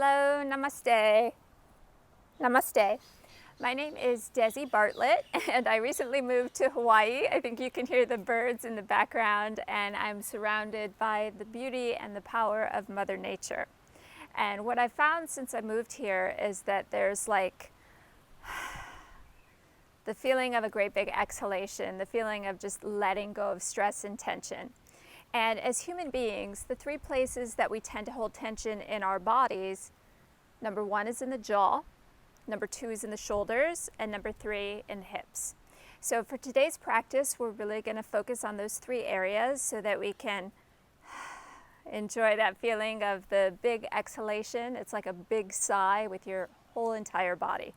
Hello, namaste. Namaste. My name is Desi Bartlett, and I recently moved to Hawaii. I think you can hear the birds in the background, and I'm surrounded by the beauty and the power of Mother Nature. And what I've found since I moved here is that there's like the feeling of a great big exhalation, the feeling of just letting go of stress and tension. And as human beings, the three places that we tend to hold tension in our bodies, number one is in the jaw, number two is in the shoulders, and number three in the hips. So for today's practice, we're really going to focus on those three areas so that we can enjoy that feeling of the big exhalation. It's like a big sigh with your whole entire body.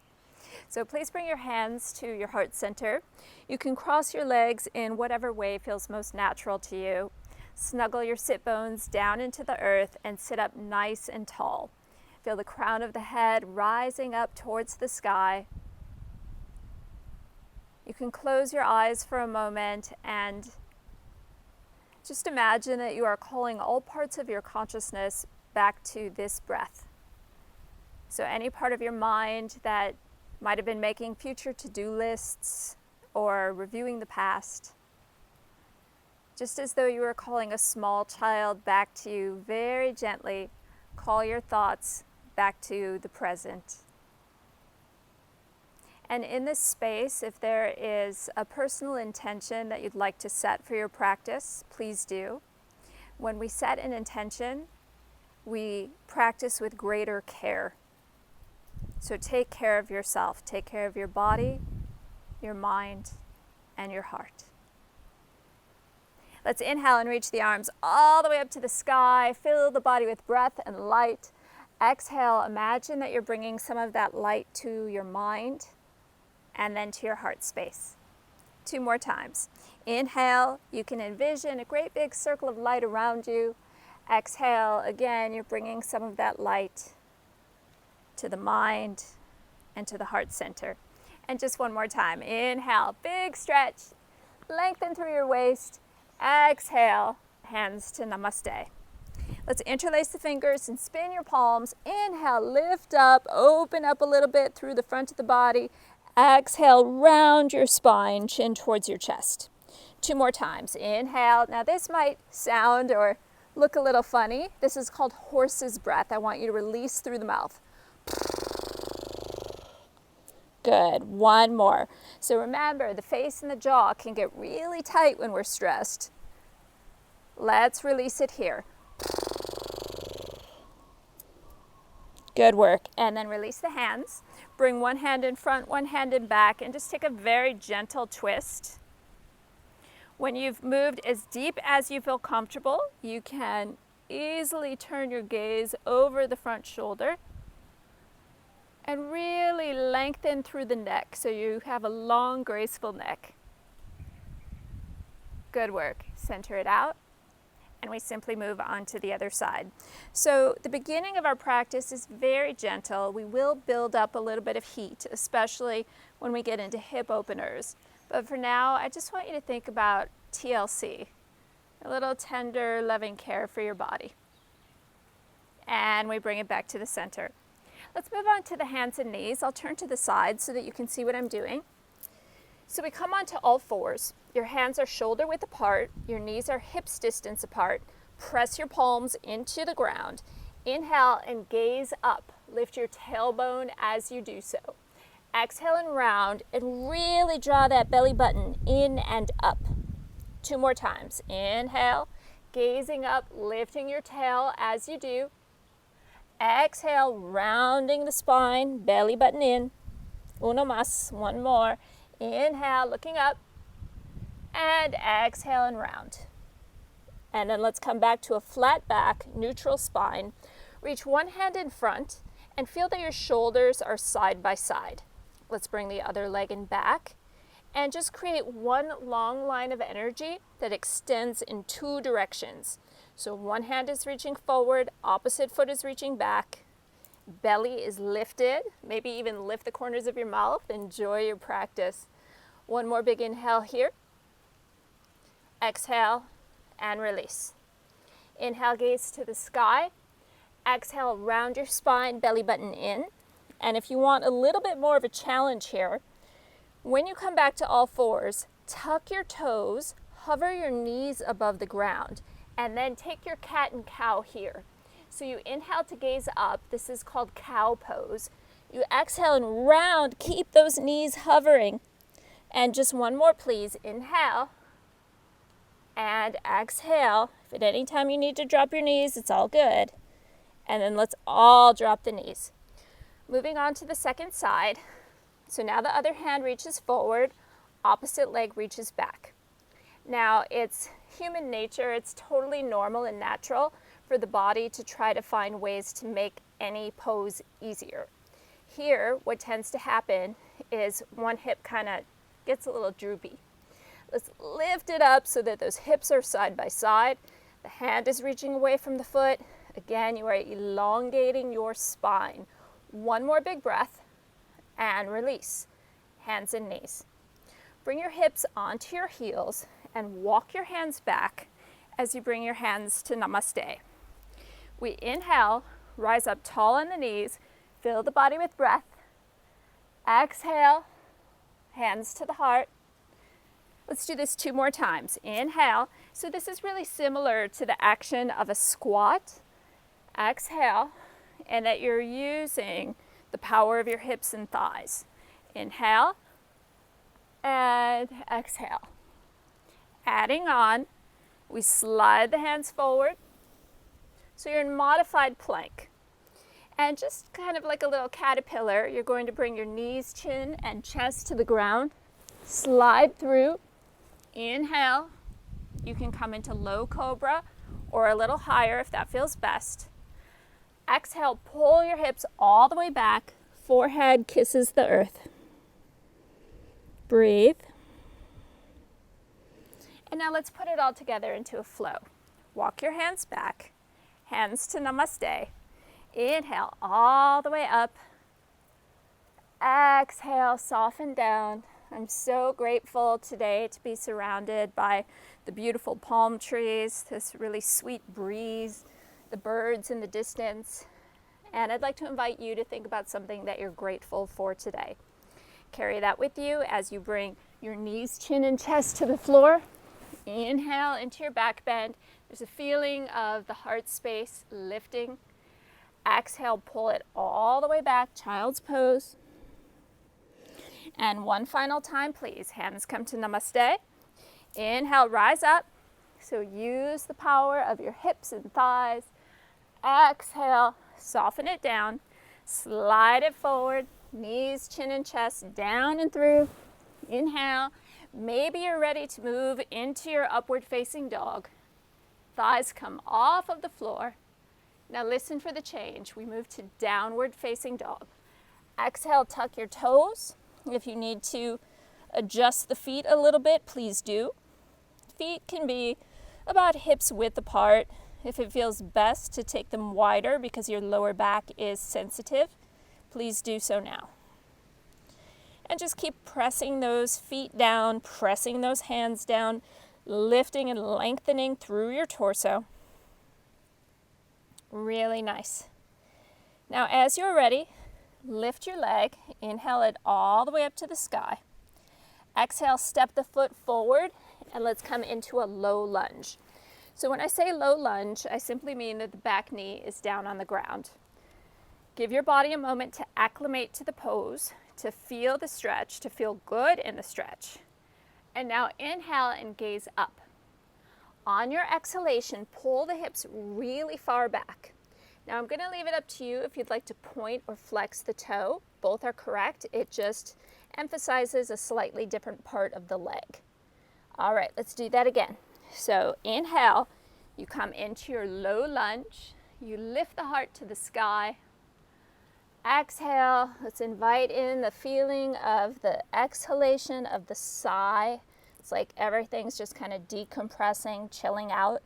So please bring your hands to your heart center. You can cross your legs in whatever way feels most natural to you. Snuggle your sit bones down into the earth and sit up nice and tall. Feel the crown of the head rising up towards the sky. You can close your eyes for a moment and just imagine that you are calling all parts of your consciousness back to this breath. So any part of your mind that might have been making future to-do lists or reviewing the past, just as though you were calling a small child back to you, very gently call your thoughts back to the present. And in this space, if there is a personal intention that you'd like to set for your practice, please do. When we set an intention, we practice with greater care. So take care of yourself. Take care of your body, your mind, and your heart. Let's inhale and reach the arms all the way up to the sky. Fill the body with breath and light. Exhale, imagine that you're bringing some of that light to your mind and then to your heart space. 2 more times. Inhale, you can envision a great big circle of light around you. Exhale, again, you're bringing some of that light to the mind and to the heart center. And just 1 more time. Inhale, big stretch. Lengthen through your waist. Exhale, hands to namaste. Let's interlace the fingers and spin your palms. Inhale, lift up, open up a little bit through the front of the body. Exhale, round your spine, chin towards your chest. 2 more times. Inhale. Now this might sound or look a little funny. This is called horse's breath. I want you to release through the mouth. Good. 1 more. So remember, the face and the jaw can get really tight when we're stressed. Let's release it here. Good work. And then release the hands. Bring one hand in front, one hand in back, and just take a very gentle twist. When you've moved as deep as you feel comfortable, you can easily turn your gaze over the front shoulder and really lengthen through the neck so you have a long, graceful neck. Good work. Center it out, and we simply move on to the other side. So the beginning of our practice is very gentle. We will build up a little bit of heat, especially when we get into hip openers. But for now, I just want you to think about TLC, a little tender, loving care for your body. And we bring it back to the center. Let's move on to the hands and knees. I'll turn to the side so that you can see what I'm doing. So we come onto all fours. Your hands are shoulder width apart. Your knees are hips distance apart. Press your palms into the ground. Inhale and gaze up. Lift your tailbone as you do so. Exhale and round and really draw that belly button in and up. 2 more times. Inhale, gazing up, lifting your tail as you do. Exhale, rounding the spine, belly button in. Uno más. 1 more. Inhale, looking up. And exhale and round. And then let's come back to a flat back, neutral spine. Reach one hand in front and feel that your shoulders are side by side. Let's bring the other leg in back and just create one long line of energy that extends in 2 directions. So one hand is reaching forward, opposite foot is reaching back. Belly is lifted, maybe even lift the corners of your mouth. Enjoy your practice. 1 more big inhale here. Exhale and release. Inhale, gaze to the sky. Exhale, round your spine, belly button in. And if you want a little bit more of a challenge here, when you come back to all fours, tuck your toes, hover your knees above the ground, and then take your cat and cow here. So you inhale to gaze up. This is called cow pose. You exhale and round, keep those knees hovering. And just one more, please. Inhale and exhale. If at any time you need to drop your knees, it's all good. And then let's all drop the knees. Moving on to the second side. So now the other hand reaches forward, opposite leg reaches back. Now it's human nature, it's totally normal and natural for the body to try to find ways to make any pose easier. Here, what tends to happen is one hip kind of gets a little droopy. Let's lift it up so that those hips are side by side. The hand is reaching away from the foot. Again, you are elongating your spine. One more big breath and release. Hands and knees. Bring your hips onto your heels and walk your hands back as you bring your hands to Namaste. We inhale, rise up tall on the knees, fill the body with breath. Exhale, hands to the heart. Let's do this 2 more times. Inhale. So this is really similar to the action of a squat. Exhale, and that you're using the power of your hips and thighs. Inhale and exhale. Adding on, we slide the hands forward. So you're in modified plank. And just kind of like a little caterpillar, you're going to bring your knees, chin, and chest to the ground. Slide through. Inhale. You can come into low cobra or a little higher if that feels best. Exhale, pull your hips all the way back. Forehead kisses the earth. Breathe. And now let's put it all together into a flow. Walk your hands back. Hands to Namaste. Inhale all the way up. Exhale, soften down. I'm so grateful today to be surrounded by the beautiful palm trees, this really sweet breeze, the birds in the distance. And I'd like to invite you to think about something that you're grateful for today. Carry that with you as you bring your knees, chin, and chest to the floor. Inhale into your back bend. There's a feeling of the heart space lifting. Exhale, pull it all the way back, child's pose. And one final time, please. Hands come to Namaste. Inhale, rise up. So use the power of your hips and thighs. Exhale, soften it down. Slide it forward. Knees, chin, and chest down and through. Inhale. Maybe you're ready to move into your upward facing dog. Thighs come off of the floor. Now listen for the change. We move to downward facing dog. Exhale, tuck your toes. If you need to adjust the feet a little bit, please do. Feet can be about hips width apart. If it feels best to take them wider because your lower back is sensitive, please do so now. And just keep pressing those feet down, pressing those hands down, lifting and lengthening through your torso. Really nice. Now, as you're ready, lift your leg, inhale it all the way up to the sky. Exhale, step the foot forward, and let's come into a low lunge. So when I say low lunge, I simply mean that the back knee is down on the ground. Give your body a moment to acclimate to the pose, to feel the stretch, to feel good in the stretch. And now inhale and gaze up. On your exhalation, pull the hips really far back. Now I'm going to leave it up to you if you'd like to point or flex the toe. Both are correct. It just emphasizes a slightly different part of the leg. All right, let's do that again. So inhale, you come into your low lunge. You lift the heart to the sky. Exhale, let's invite in the feeling of the exhalation of the sigh. It's like everything's just kind of decompressing, chilling out.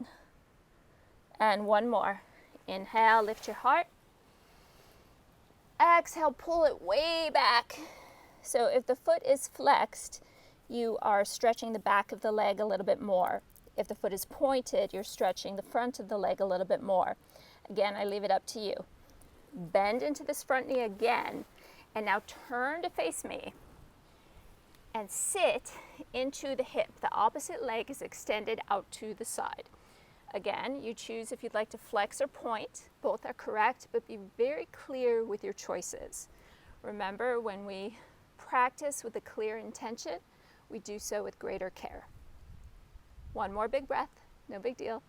And one more. Inhale, lift your heart. Exhale, pull it way back. So if the foot is flexed, you are stretching the back of the leg a little bit more. If the foot is pointed, you're stretching the front of the leg a little bit more. Again, I leave it up to you. Bend into this front knee again, and now turn to face me and sit into the hip. The opposite leg is extended out to the side. Again, you choose if you'd like to flex or point. Both are correct, but be very clear with your choices. Remember, when we practice with a clear intention, we do so with greater care. One more big breath, no big deal.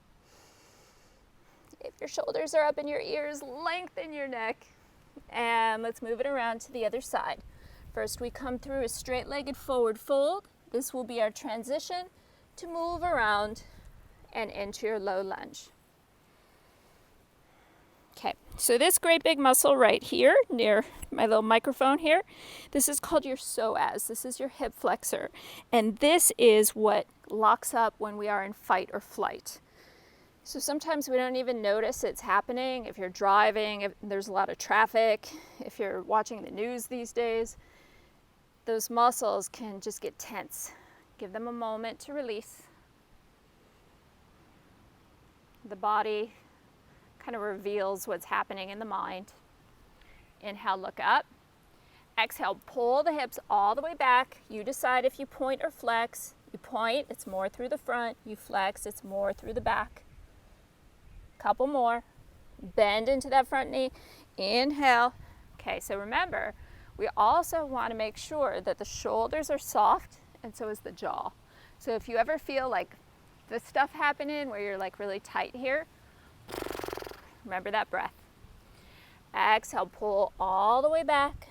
If your shoulders are up in your ears, lengthen your neck. And let's move it around to the other side. First, we come through a straight-legged forward fold. This will be our transition to move around and into your low lunge. Okay, so this great big muscle right here near my little microphone here, this is called your psoas. This is your hip flexor. And this is what locks up when we are in fight or flight. So sometimes we don't even notice it's happening. If you're driving, if there's a lot of traffic, if you're watching the news these days, those muscles can just get tense. Give them a moment to release. The body kind of reveals what's happening in the mind. Inhale, look up. Exhale, pull the hips all the way back. You decide if you point or flex. You point, it's more through the front. You flex, it's more through the back. Couple more. Bend into that front knee. Inhale. Okay, so remember, we also want to make sure that the shoulders are soft, and so is the jaw. So if you ever feel like the stuff happening where you're like really tight here, remember that breath. Exhale, pull all the way back.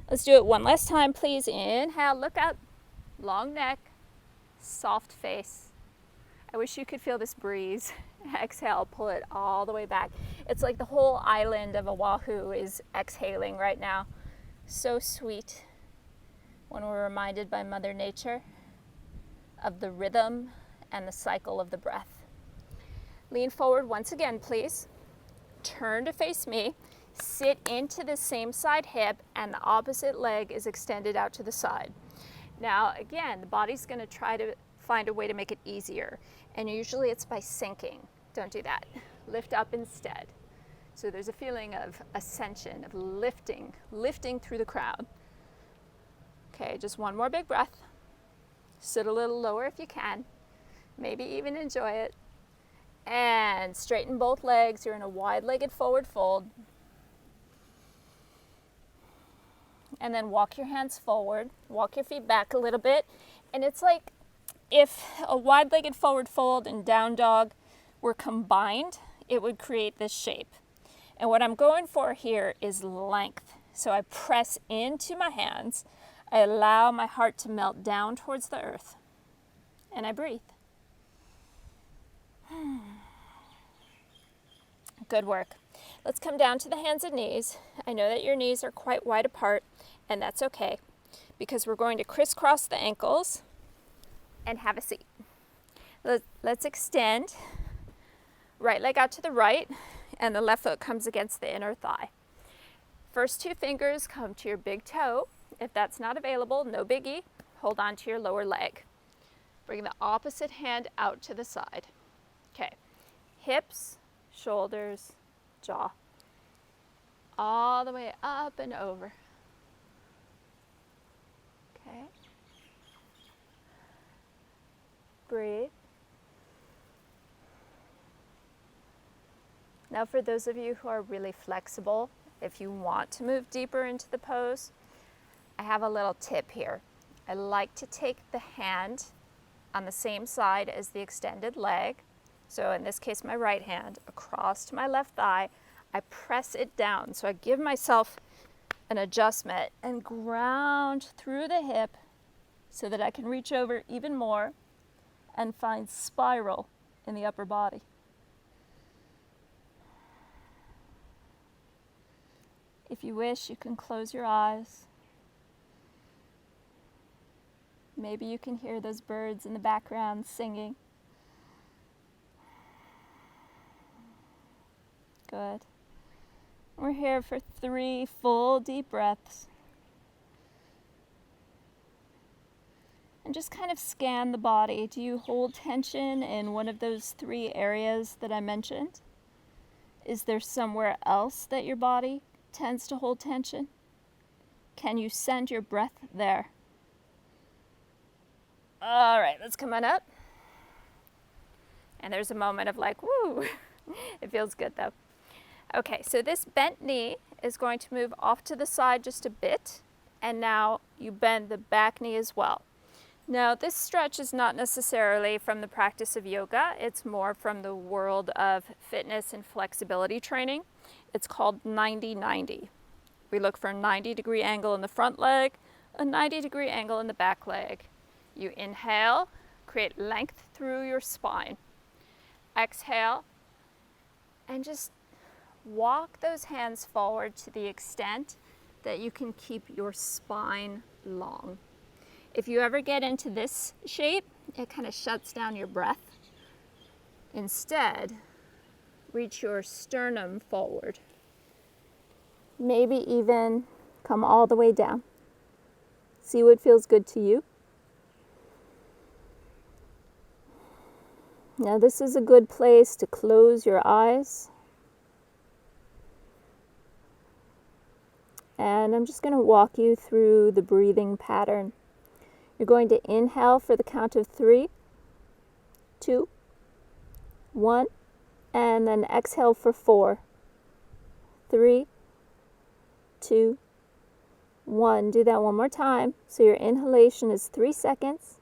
Let's do it one last time, please. Inhale, look up. Long neck, soft face. I wish you could feel this breeze. Exhale, pull it all the way back. It's like the whole island of Oahu is exhaling right now. So sweet when we're reminded by Mother Nature of the rhythm and the cycle of the breath. Lean forward once again, please. Turn to face me. Sit into the same side hip, and the opposite leg is extended out to the side. Now, again, the body's going to try to find a way to make it easier, and usually it's by sinking. Don't do that. Lift up instead. So there's a feeling of ascension, of lifting through the crowd. Okay, just one more big breath. Sit a little lower if you can. Maybe even enjoy it. And straighten both legs. You're in a wide-legged forward fold. And then walk your hands forward. Walk your feet back a little bit. And it's like if a wide-legged forward fold and down dog were combined, it would create this shape. And what I'm going for here is length. So I press into my hands. I allow my heart to melt down towards the earth. And I breathe. Good work. Let's come down to the hands and knees. I know that your knees are quite wide apart, and that's okay, because we're going to crisscross the ankles and have a seat. Let's extend. Right leg out to the right, and the left foot comes against the inner thigh. First two fingers come to your big toe. If that's not available, no biggie. Hold on to your lower leg. Bring the opposite hand out to the side. Okay, hips, shoulders, jaw. All the way up and over. Okay. Breathe. Now for those of you who are really flexible, if you want to move deeper into the pose, I have a little tip here. I like to take the hand on the same side as the extended leg. So in this case, my right hand across to my left thigh. I press it down. So I give myself an adjustment and ground through the hip so that I can reach over even more and find spiral in the upper body. If you wish, you can close your eyes. Maybe you can hear those birds in the background singing. Good. We're here for 3 full deep breaths. And just kind of scan the body. Do you hold tension in one of those 3 areas that I mentioned? Is there somewhere else that your body tends to hold tension? Can you send your breath there? All right, let's come on up. And there's a moment of like, woo. It feels good though. Okay, so this bent knee is going to move off to the side just a bit. And now you bend the back knee as well. Now, this stretch is not necessarily from the practice of yoga. It's more from the world of fitness and flexibility training. It's called 90-90. We look for a 90-degree angle in the front leg, a 90-degree angle in the back leg. You inhale, create length through your spine. Exhale, and just walk those hands forward to the extent that you can keep your spine long. If you ever get into this shape, it kind of shuts down your breath. Instead, reach your sternum forward. Maybe even come all the way down. See what feels good to you. Now this is a good place to close your eyes. And I'm just going to walk you through the breathing pattern. You're going to inhale for the count of 3, 2, 1, and then exhale for 4, 3, 2, 1. Do that one more time. So your inhalation is 3 seconds,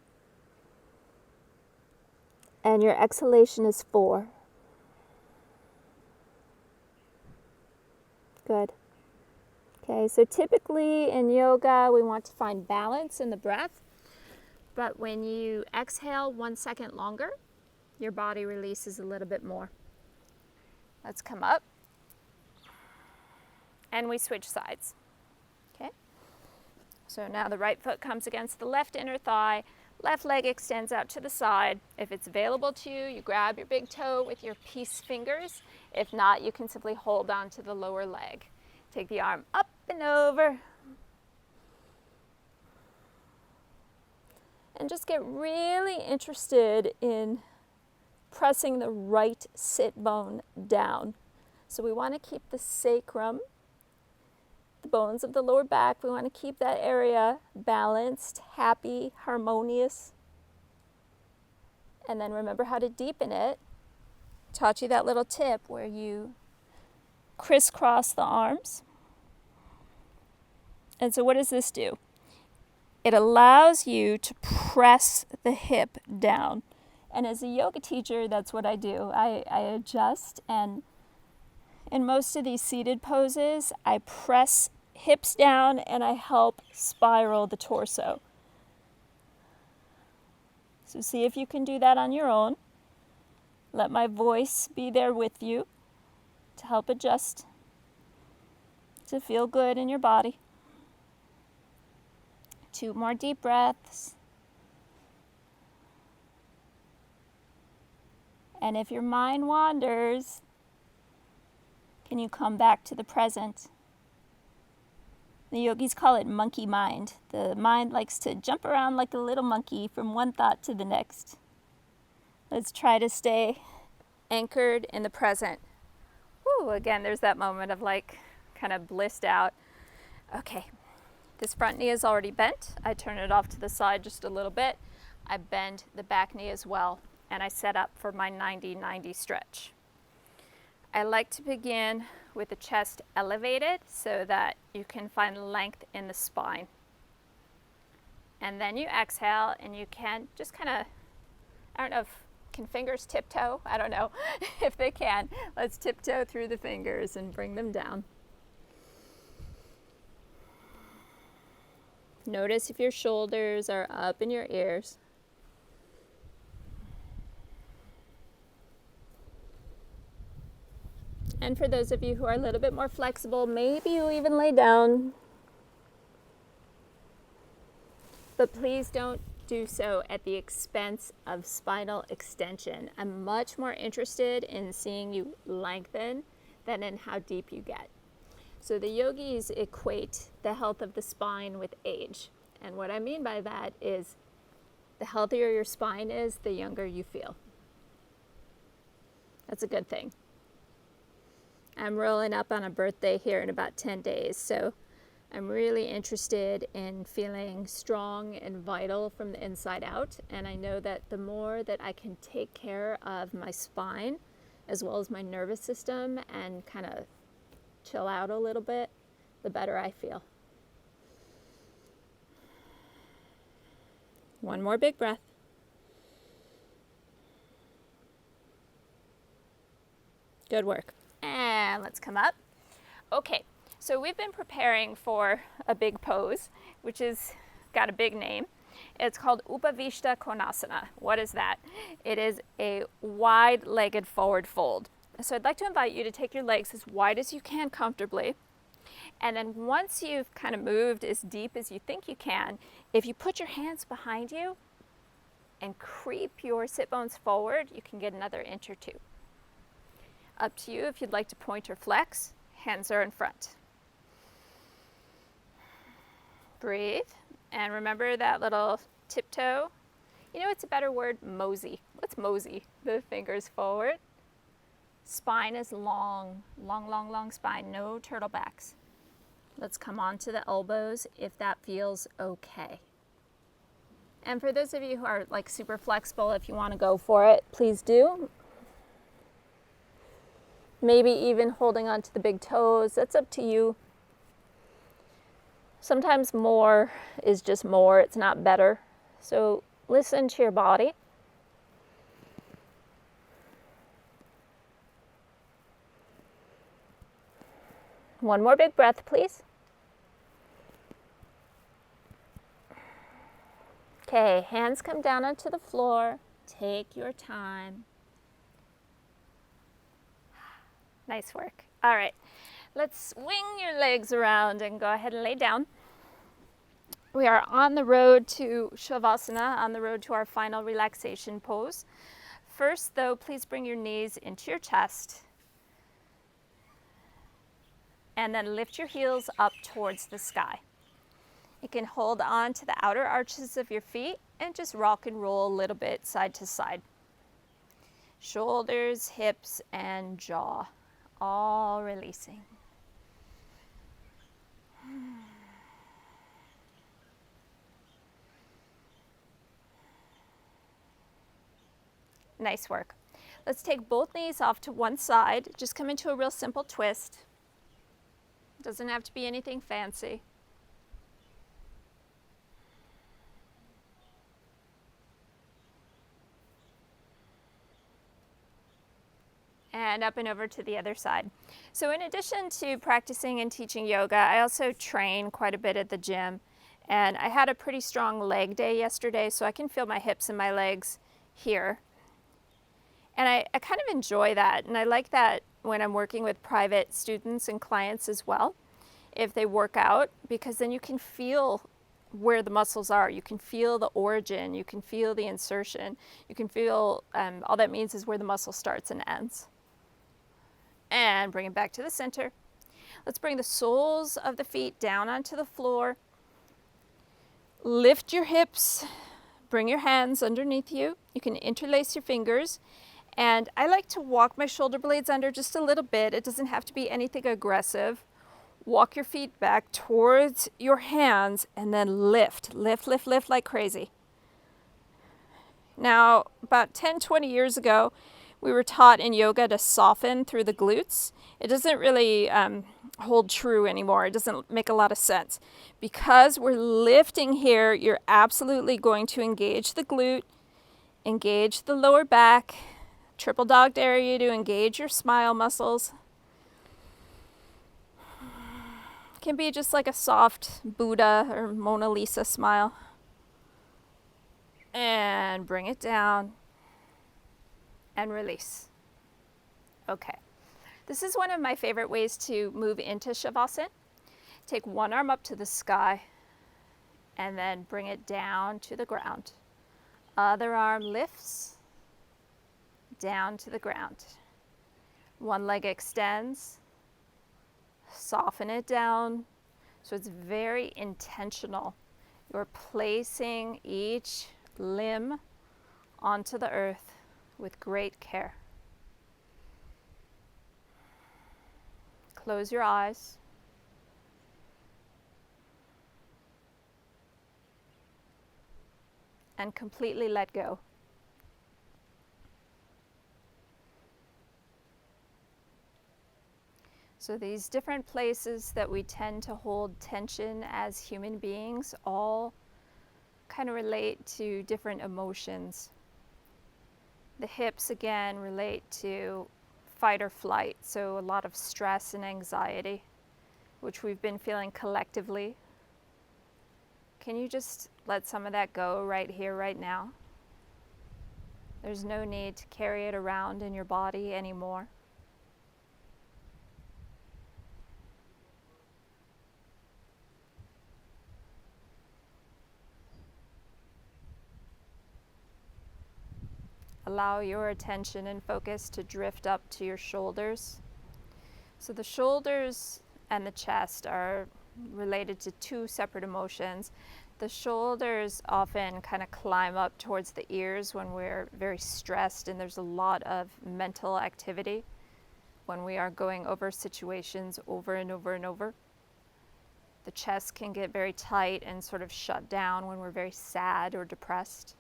and your exhalation is 4. Good. Okay, so typically in yoga, we want to find balance in the breath. But when you exhale 1 second longer, your body releases a little bit more. Let's come up. And we switch sides. Okay? So now the right foot comes against the left inner thigh. Left leg extends out to the side. If it's available to you, you grab your big toe with your peace fingers. If not, you can simply hold on to the lower leg. Take the arm up and over. And just get really interested in pressing the right sit bone down. So we want to keep the sacrum, the bones of the lower back, we want to keep that area balanced, happy, harmonious. And then remember how to deepen it. Taught you that little tip where you crisscross the arms. And so what does this do? It allows you to press the hip down. And as a yoga teacher, that's what I do. I adjust, and in most of these seated poses, I press hips down and I help spiral the torso. So see if you can do that on your own. Let my voice be there with you to help adjust, to feel good in your body. 2 more deep breaths. And if your mind wanders, can you come back to the present? The yogis call it monkey mind. The mind likes to jump around like a little monkey from one thought to the next. Let's try to stay anchored in the present. Woo, again, there's that moment of like kind of blissed out. Okay. This front knee is already bent. I turn it off to the side just a little bit. I bend the back knee as well, and I set up for my 90-90 stretch. I like to begin with the chest elevated so that you can find length in the spine. And then you exhale, and you can just kind of, I don't know if, can fingers tiptoe? I don't know if they can. Let's tiptoe through the fingers and bring them down. Notice if your shoulders are up in your ears. And for those of you who are a little bit more flexible, maybe you even lay down. But please don't do so at the expense of spinal extension. I'm much more interested in seeing you lengthen than in how deep you get. So the yogis equate the health of the spine with age. And what I mean by that is The healthier your spine is, the younger you feel. That's a good thing. I'm rolling up on a birthday here in about 10 days, so I'm really interested in feeling strong and vital from the inside out, and I know that the more that I can take care of my spine as well as my nervous system and kind of chill out a little bit, the better I feel. One more big breath. Good work. And let's come up. Okay, so we've been preparing for a big pose, which is got a big name. It's called Upavishta Konasana. What is that? It is a wide-legged forward fold. So I'd like to invite you to take your legs as wide as you can comfortably. And then once you've kind of moved as deep as you think you can, if you put your hands behind you and creep your sit bones forward, you can get another inch or two. Up to you if you'd like to point or flex. Hands are in front. Breathe. And remember that little tiptoe. You know, it's a better word, mosey. Let's mosey the fingers forward. Spine is long, long, long, long spine. No turtlebacks. Let's come on to the elbows if that feels okay. And for those of you who are like super flexible, if you want to go for it, please do. Maybe even holding on to the big toes. That's up to you. Sometimes more is just more. It's not better. So listen to your body. One more big breath, please. Okay, hands come down onto the floor. Take your time. Nice work. All right, let's swing your legs around and go ahead and lay down. We are on the road to Shavasana, on the road to our final relaxation pose. First, though, please bring your knees into your chest. And then lift your heels up towards the sky. You can hold on to the outer arches of your feet and just rock and roll a little bit side to side. Shoulders, hips, and jaw, all releasing. Nice work. Let's take both knees off to one side. Just come into a real simple twist. Doesn't have to be anything fancy. And up and over to the other side. So in addition to practicing and teaching yoga, I also train quite a bit at the gym. And I had a pretty strong leg day yesterday, so I can feel my hips and my legs here. And I kind of enjoy that. And I like that when I'm working with private students and clients as well, if they work out, because then you can feel where the muscles are. You can feel the origin. You can feel the insertion. You can feel, all that means is where the muscle starts and ends. And bring it back to the center. Let's bring the soles of the feet down onto the floor. Lift your hips. Bring your hands underneath you. You can interlace your fingers. And I like to walk my shoulder blades under just a little bit. It doesn't have to be anything aggressive. Walk your feet back towards your hands and then lift, lift, lift, lift like crazy. Now, about 10, 20 years ago, we were taught in yoga to soften through the glutes. It doesn't really hold true anymore. It doesn't make a lot of sense. Because we're lifting here, you're absolutely going to engage the glute, engage the lower back, triple dogged area to engage your smile muscles. It can be just like a soft Buddha or Mona Lisa smile. And bring it down and release. Okay. This is one of my favorite ways to move into Shavasana. Take one arm up to the sky and then bring it down to the ground. Other arm lifts down to the ground. One leg extends. Soften it down. So it's very intentional. You're placing each limb onto the earth with great care. Close your eyes. And completely let go. So these different places that we tend to hold tension as human beings all kind of relate to different emotions. The hips, again, relate to fight or flight, so a lot of stress and anxiety, which we've been feeling collectively. Can you just let some of that go right here, right now? There's no need to carry it around in your body anymore. Allow your attention and focus to drift up to your shoulders. So the shoulders and the chest are related to two separate emotions. The shoulders often kind of climb up towards the ears when we're very stressed and there's a lot of mental activity, when we are going over situations over and over and over. The chest can get very tight and sort of shut down when we're very sad or depressed.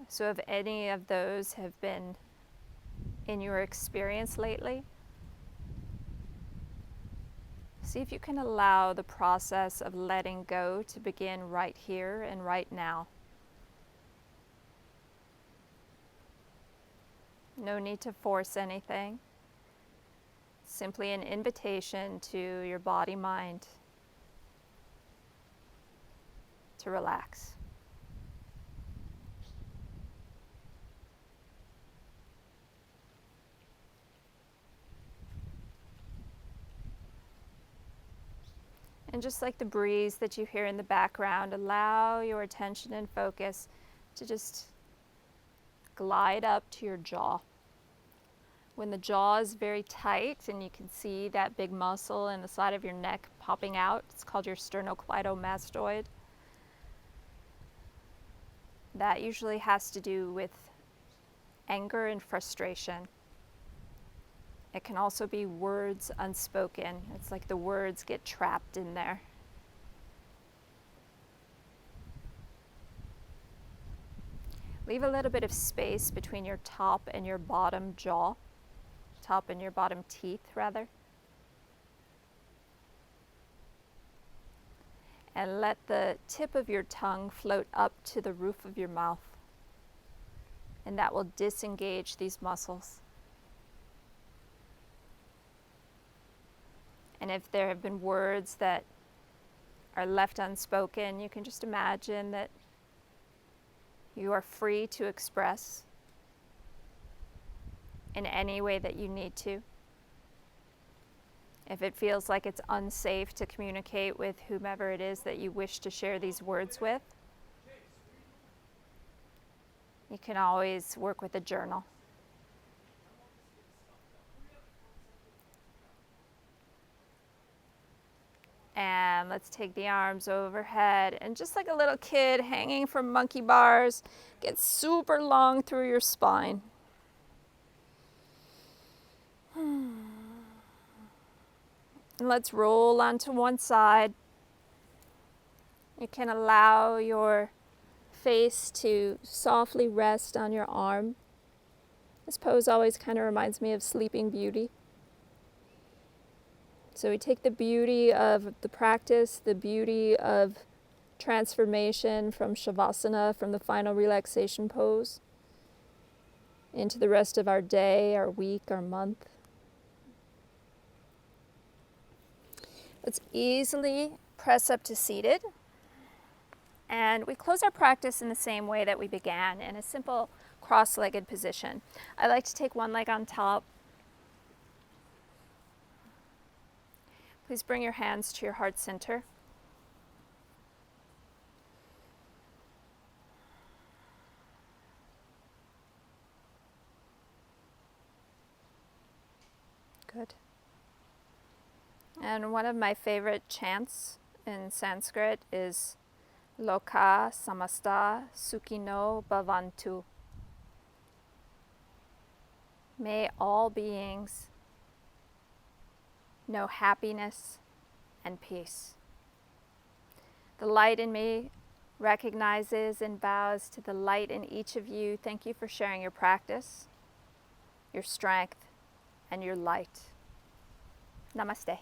So if any of those have been in your experience lately, see if you can allow the process of letting go to begin right here and right now. No need to force anything. Simply an invitation to your body-mind to relax. And just like the breeze that you hear in the background, allow your attention and focus to just glide up to your jaw. When the jaw is very tight and you can see that big muscle in the side of your neck popping out, it's called your sternocleidomastoid. That usually has to do with anger and frustration. It can also be words unspoken. It's like the words get trapped in there. Leave a little bit of space between your top and your bottom jaw, top and your bottom teeth, rather. And let the tip of your tongue float up to the roof of your mouth. And that will disengage these muscles. And if there have been words that are left unspoken, you can just imagine that you are free to express in any way that you need to. If it feels like it's unsafe to communicate with whomever it is that you wish to share these words with, you can always work with a journal. And let's take the arms overhead and just like a little kid hanging from monkey bars, get super long through your spine. And let's roll onto one side. You can allow your face to softly rest on your arm. This pose always kind of reminds me of Sleeping Beauty. So we take the beauty of the practice, the beauty of transformation from Shavasana, from the final relaxation pose, into the rest of our day, our week, our month. Let's easily press up to seated. And we close our practice in the same way that we began, in a simple cross-legged position. I like to take one leg on top. Please bring your hands to your heart center. Good. And one of my favorite chants in Sanskrit is Loka samasta sukhino bhavantu. May all beings know happiness and peace. The light in me recognizes and bows to the light in each of you. Thank you for sharing your practice, your strength, and your light. Namaste.